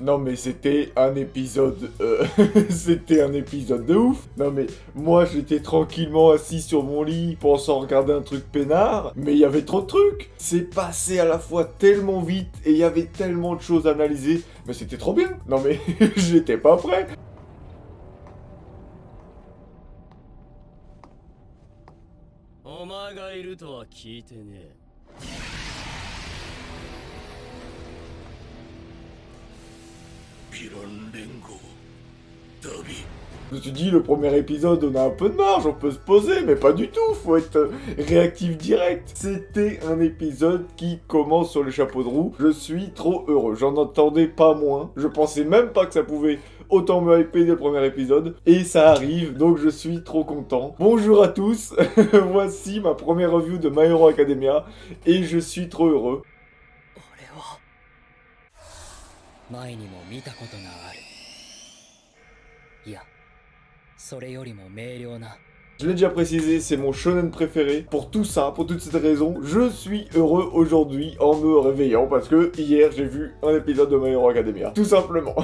Non mais c'était un épisode... c'était un épisode de ouf. Non mais moi j'étais tranquillement assis sur mon lit pensant regarder un truc peinard, mais il y avait trop de trucs. C'est passé à la fois tellement vite et il y avait tellement de choses à analyser. Mais c'était trop bien. Non mais j'étais pas prêt. お前がいるとは聞いてねえ。ヴィラン連合旅。 Je me suis dit, le premier épisode, on a un peu de marge, on peut se poser, mais pas du tout, faut être réactif direct. C'était un épisode qui commence sur les chapeaux de roue. Je suis trop heureux, j'en entendais pas moins. Je pensais même pas que ça pouvait autant me hyper dès le premier épisode. Et ça arrive, donc je suis trop content. Bonjour à tous, voici ma première review de My Hero Academia, et je suis trop heureux. 前にも見たことがある。いや、それよりも明瞭な。 Je l'ai déjà précisé, c'est mon shonen préféré. Pour tout ça, pour toutes ces raisons, je suis heureux aujourd'hui en me réveillant parce que hier j'ai vu un épisode de My Hero Academia. Tout simplement.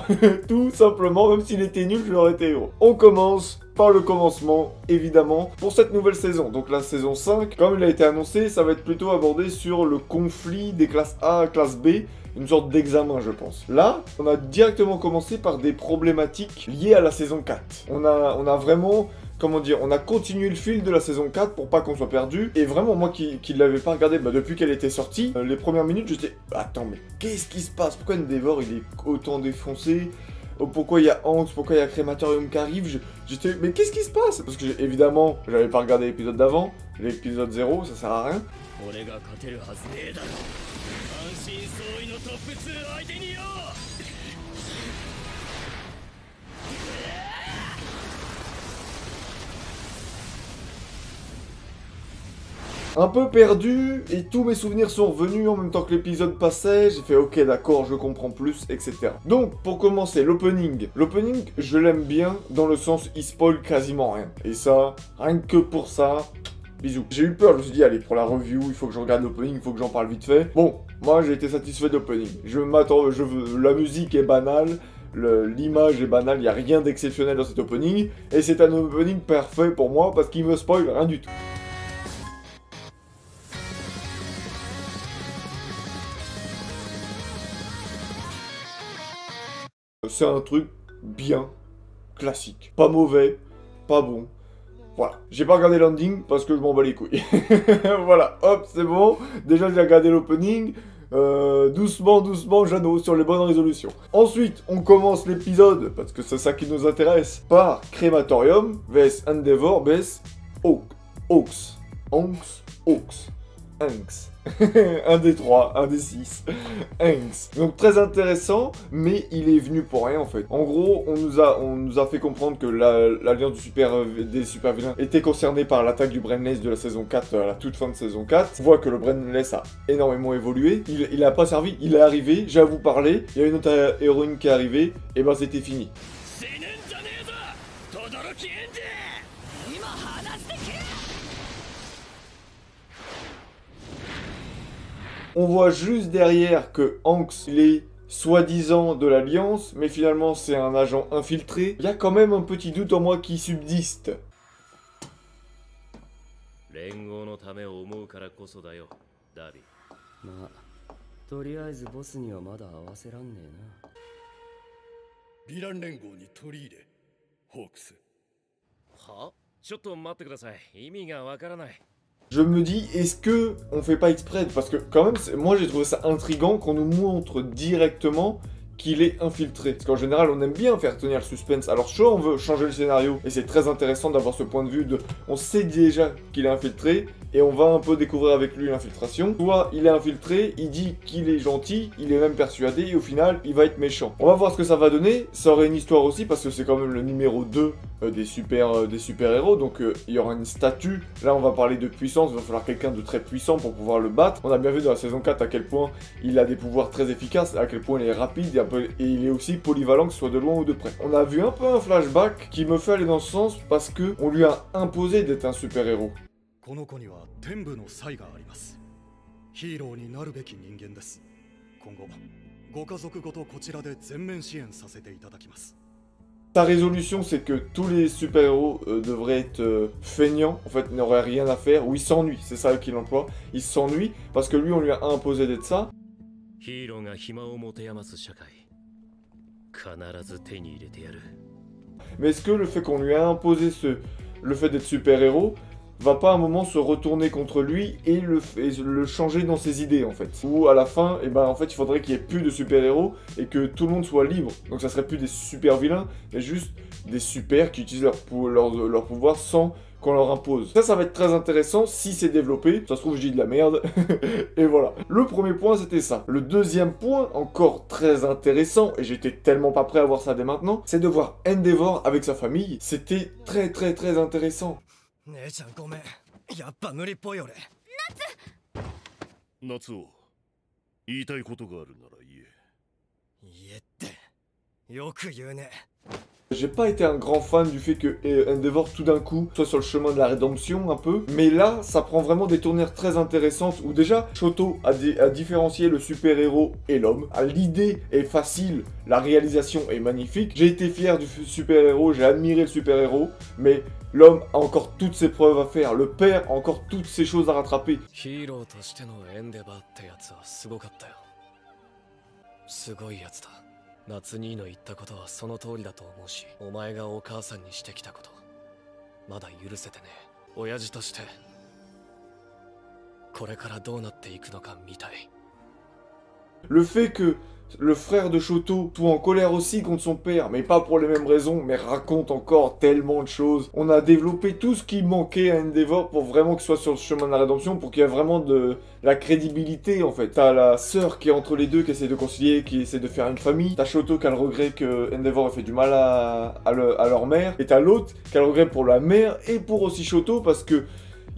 Tout simplement, même s'il était nul, j'aurais été heureux. On commence par le commencement, évidemment, pour cette nouvelle saison. Donc la saison 5, comme il a été annoncé, ça va être plutôt abordé sur le conflit des classes A à classe B. Une sorte d'examen, je pense. Là, on a directement commencé par des problématiques liées à la saison 4. On a vraiment... Comment dire, on a continué le fil de la saison 4 pour pas qu'on soit perdu. Et vraiment, moi qui l'avais pas regardé depuis qu'elle était sortie, les premières minutes, j'étais... Attends, mais qu'est-ce qui se passe? Pourquoi Endeavor, il est autant défoncé? Pourquoi il y a Hanks? Pourquoi il y a Crématorium qui arrive? J'étais... Mais qu'est-ce qui se passe? Parce que, évidemment, j'avais pas regardé l'épisode d'avant. L'épisode 0, ça sert à rien. Un peu perdu, et tous mes souvenirs sont revenus en même temps que l'épisode passait, j'ai fait ok d'accord, je comprends plus, etc. Donc, pour commencer, l'opening. L'opening, je l'aime bien, dans le sens, il spoil quasiment rien. Et ça, rien que pour ça, bisous. J'ai eu peur, je me suis dit, allez, pour la review, il faut que je regarde l'opening, il faut que j'en parle vite fait. Bon, moi j'ai été satisfait de l'opening. La musique est banale, l'image est banale, il n'y a rien d'exceptionnel dans cet opening, et c'est un opening parfait pour moi, parce qu'il me spoil rien du tout. C'est un truc bien, classique. Pas mauvais, pas bon. Voilà. J'ai pas regardé l'ending parce que je m'en bats les couilles. Voilà, hop, c'est bon. Déjà, j'ai regardé l'opening. Doucement, doucement, Jeannot, sur les bonnes résolutions. Ensuite, on commence l'épisode, parce que c'est ça qui nous intéresse, par Crématorium, vs Endeavor, vs Hawks. Un des 3, un des 6. Hanks. Donc très intéressant, mais il est venu pour rien en fait. En gros, on nous a fait comprendre que l'alliance des super vilains était concernée par l'attaque du Brainless de la saison 4 à la toute fin de saison 4. On voit que le Brainless a énormément évolué. Il a pas servi, il est arrivé, j'ai à vous parler. Il y a une autre héroïne qui est arrivée, et ben c'était fini. On voit juste derrière que Hanks, il est soi-disant de l'Alliance, mais finalement c'est un agent infiltré. Il y a quand même un petit doute en moi qui subsiste. Je me dis, est-ce que on fait pas exprès? Parce que quand même, moi j'ai trouvé ça intriguant qu'on nous montre directement qu'il est infiltré. Parce qu'en général, on aime bien faire tenir le suspense. Alors soit on veut changer le scénario, et c'est très intéressant d'avoir ce point de vue de... On sait déjà qu'il est infiltré, et on va un peu découvrir avec lui l'infiltration. Soit il est infiltré, il dit qu'il est gentil, il est même persuadé, et au final, il va être méchant. On va voir ce que ça va donner. Ça aurait une histoire aussi, parce que c'est quand même le numéro 2 des super-héros, donc il y aura une statue. Là, on va parler de puissance, il va falloir quelqu'un de très puissant pour pouvoir le battre. On a bien vu dans la saison 4 à quel point il a des pouvoirs très efficaces, à quel point il est rapide, et il est aussi polyvalent, que ce soit de loin ou de près. On a vu un peu un flashback qui me fait aller dans ce sens, parce que on lui a imposé d'être un super-héros. ご家族ごとこちらで全面支援させていただきます。 Sa résolution, c'est que tous les super-héros devraient être feignants, en fait, n'auraient rien à faire, ou ils s'ennuient, c'est ça qu'il emploie. Il s'ennuie parce que lui, on lui a imposé d'être ça. Mais est-ce que le fait qu'on lui a imposé le fait d'être super-héros va pas à un moment se retourner contre lui et le changer dans ses idées, en fait? Ou à la fin, eh ben, en fait, il faudrait qu'il y ait plus de super-héros et que tout le monde soit libre. Donc ça serait plus des super-vilains, mais juste des super qui utilisent leur pouvoir sans qu'on leur impose. Ça va être très intéressant si c'est développé. Ça se trouve, je dis de la merde. Et voilà. Le premier point, c'était ça. Le deuxième point, encore très intéressant, et j'étais tellement pas prêt à voir ça dès maintenant, c'est de voir Endeavor avec sa famille. C'était très très très intéressant. 姉ちゃんごめん、やっぱ無理っぽい俺。夏を言いたいことがあるなら言え。言えってよく言うね。 J'ai pas été un grand fan du fait que Endeavor tout d'un coup soit sur le chemin de la rédemption un peu, mais là ça prend vraiment des tournures très intéressantes où déjà Shoto a différencié le super-héros et l'homme. L'idée est facile, la réalisation est magnifique. J'ai été fier du super-héros, j'ai admiré le super-héros, mais l'homme a encore toutes ses preuves à faire, le père a encore toutes ses choses à rattraper. 夏兄の言ったことはその通りだと思うし、お前がお母さんにしてきたことまだ許せてね。親父としてこれからどうなっていくのか見たい。 Le fait que le frère de Shoto soit en colère aussi contre son père, mais pas pour les mêmes raisons, mais raconte encore tellement de choses. On a développé tout ce qui manquait à Endeavor pour vraiment qu'il soit sur le chemin de la rédemption, pour qu'il y ait vraiment de la crédibilité en fait. T'as la sœur qui est entre les deux, qui essaie de concilier, qui essaie de faire une famille. T'as Shoto qui a le regret que Endeavor ait fait du mal à leur mère. Et t'as l'autre qui a le regret pour la mère et pour aussi Shoto parce que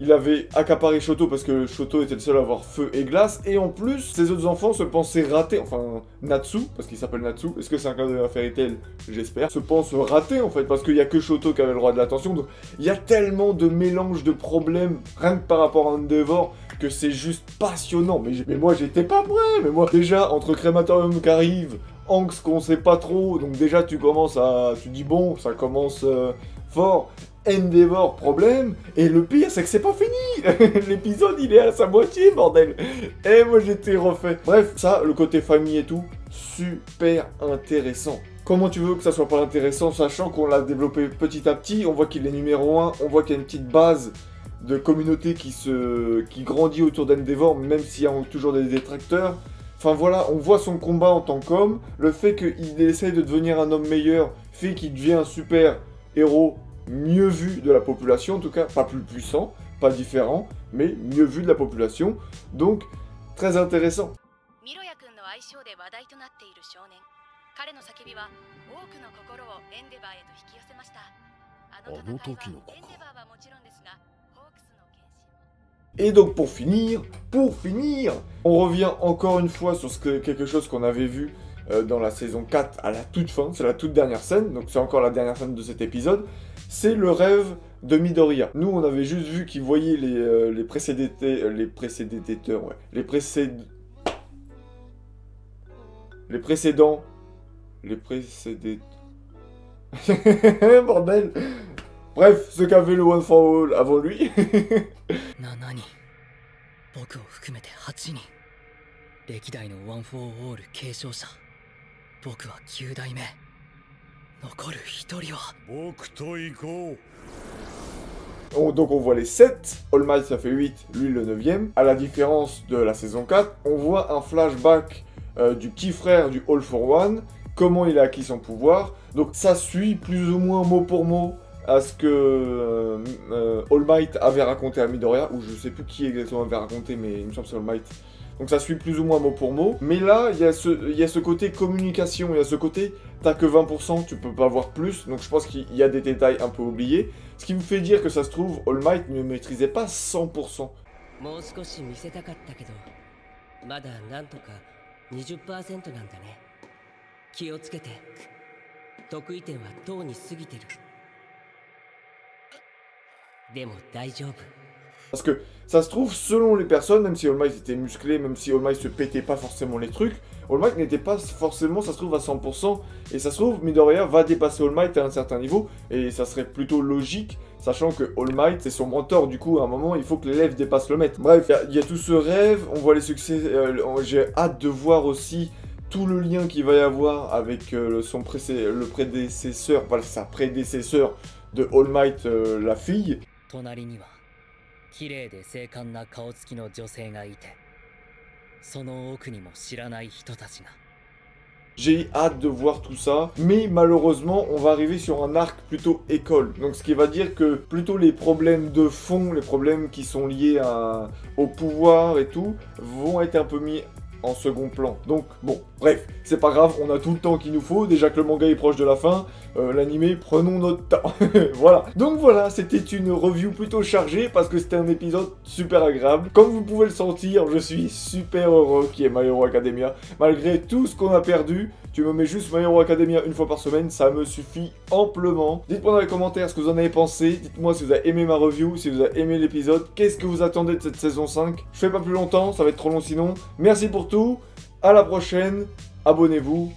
il avait accaparé Shoto parce que Shoto était le seul à avoir feu et glace. Et en plus, ses autres enfants se pensaient ratés. Enfin, Natsu, parce qu'il s'appelle Natsu. Est-ce que c'est un cas de la Fairy Tail? J'espère. Se pensent ratés en fait, parce qu'il n'y a que Shoto qui avait le droit de l'attention. Donc, il y a tellement de mélange de problèmes, rien que par rapport à Endeavor, que c'est juste passionnant. Mais moi, j'étais pas prêt. Mais moi, déjà, entre Crématorium qui arrive, Angst qu'on sait pas trop. Donc déjà, tu dis bon, ça commence fort. Endeavor, problème, et le pire c'est que c'est pas fini. L'épisode il est à sa moitié, bordel. Et moi j'étais refait. Bref, ça, le côté famille et tout, super intéressant. Comment tu veux que ça soit pas intéressant, sachant qu'on l'a développé petit à petit, on voit qu'il est numéro 1, on voit qu'il y a une petite base de communauté qui grandit autour d'Endeavor, même s'il y a toujours des détracteurs. Enfin voilà, on voit son combat en tant qu'homme, le fait qu'il essaye de devenir un homme meilleur, fait qu'il devient un super héros mieux vu de la population, en tout cas pas plus puissant, pas différent, mais mieux vu de la population, donc très intéressant. Et donc pour finir, on revient encore une fois sur quelque chose qu'on avait vu dans la saison 4 à la toute fin, c'est la toute dernière scène, donc c'est encore la dernière scène de cet épisode. C'est le rêve de Midoriya. Nous, on avait juste vu qu'il voyait les précédétateurs, ouais. Les précédents... Bordel. Bref, ce qu'avait le One for All avant lui. Nanani. 僕を含めて8人。歴代のワン・フォー・オール継承者。僕は9代目。残る1人は。僕と行こう。 Donc on voit les 7, All Might ça fait 8, lui le 9ème. À la différence de la saison 4, on voit un flashback du petit frère du All for One, comment il a acquis son pouvoir. Donc ça suit plus ou moins mot pour mot à ce que All Might avait raconté à Midoriya, ou je sais plus qui exactement avait raconté, mais il me semble que c'est All Might. Donc ça suit plus ou moins mot pour mot. Mais là, il y a ce côté communication, il y a ce côté, t'as que 20%, tu peux pas voir plus. Donc je pense qu'il y a des détails un peu oubliés. Ce qui me fait dire que ça se trouve, All Might ne maîtrisait pas 100%. でも大丈夫。Parce que ça se trouve, selon les personnes, même si All Might était musclé, même si All Might se pétait pas forcément les trucs, All Might n'était pas forcément, ça se trouve, à 100%, et ça se trouve, Midoriya va dépasser All Might à un certain niveau, et ça serait plutôt logique, sachant que All Might, c'est son mentor, du coup, à un moment, il faut que l'élève dépasse le maître. Bref, il y a tout ce rêve, on voit les succès, j'ai hâte de voir aussi tout le lien qu'il va y avoir avec le prédécesseur, voilà, sa prédécesseur de All Might, la fille. 隣には綺麗で精悍な顔つきの女性がいて、その奥にも知らない人たちが。 J'ai hâte de voir tout ça, mais malheureusement, on va arriver sur un arc plutôt école. Donc ce qui va dire que plutôt les problèmes de fond, les problèmes qui sont liés au pouvoir et tout, vont être un peu mis en second plan. Donc bon, bref, c'est pas grave, on a tout le temps qu'il nous faut. Déjà que le manga est proche de la fin, l'animé, prenons notre temps. Voilà. Donc voilà, c'était une review plutôt chargée parce que c'était un épisode super agréable. Comme vous pouvez le sentir, je suis super heureux qu'il y ait My Hero Academia. Malgré tout ce qu'on a perdu, tu me mets juste My Hero Academia une fois par semaine, ça me suffit amplement. Dites-moi dans les commentaires ce que vous en avez pensé. Dites-moi si vous avez aimé ma review, si vous avez aimé l'épisode. Qu'est-ce que vous attendez de cette saison 5? Je fais pas plus longtemps, ça va être trop long sinon. Merci pour tout. À la prochaine. Abonnez-vous.